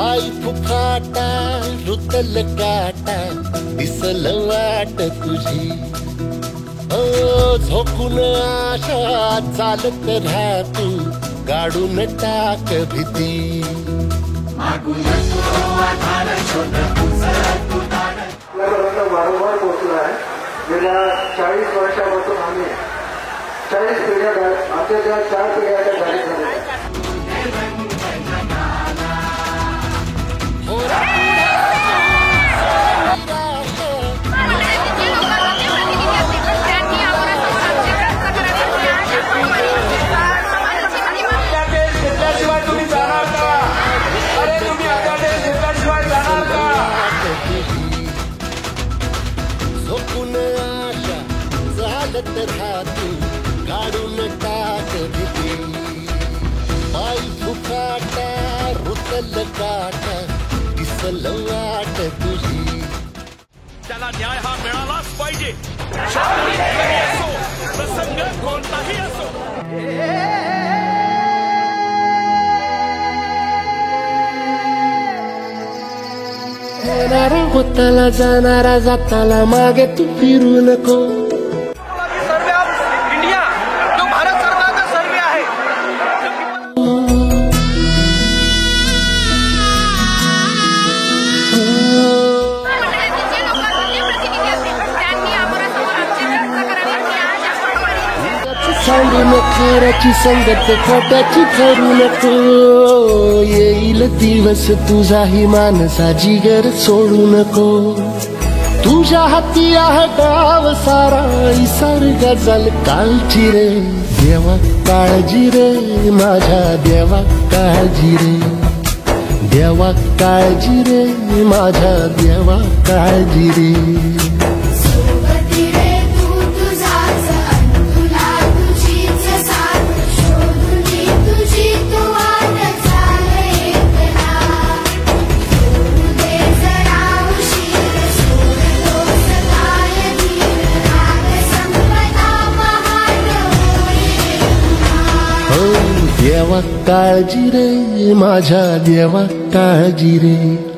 पाय फुफाटा रुतल काटा दिसल वाट तुझी झोकून आशा चालत राहा तू गाडून टाक भीती वारंवार पोहोचला आहे. गेल्या 40 वर्षापासून आम्ही 40 पिढ्या आमच्या ज्या 4 पिढ्या त्या गाडीत झाल्या. झोपून आशा चालत राहा तू गाडून टाक भीती पाय फुफाटा रुतल काटा दिसल वाट तुझी. त्याला न्याय हा मिळालाच पाहिजे. प्रसंग कोणताही असो. येणारा होताला जाणारा जाताला मागे तू फिरू नको. सर्वे ऑफ इंडिया जो भारत सरकारचा सर्वे आहे. सांगून खऱ्याची संगत खोट्याची ठरू नको. येईल दिवस तुझाही मानसा जिगर सोडू नको. तुझ्या हाती आहे डाव सारा सर्ग जल काळजी रे देवा काळजी रे माझ्या देवा काळजी रे देवा काळजी रे माझ्या देवा काळजी रे. देवा काळजी रे माझ्या देवा काळजी रे.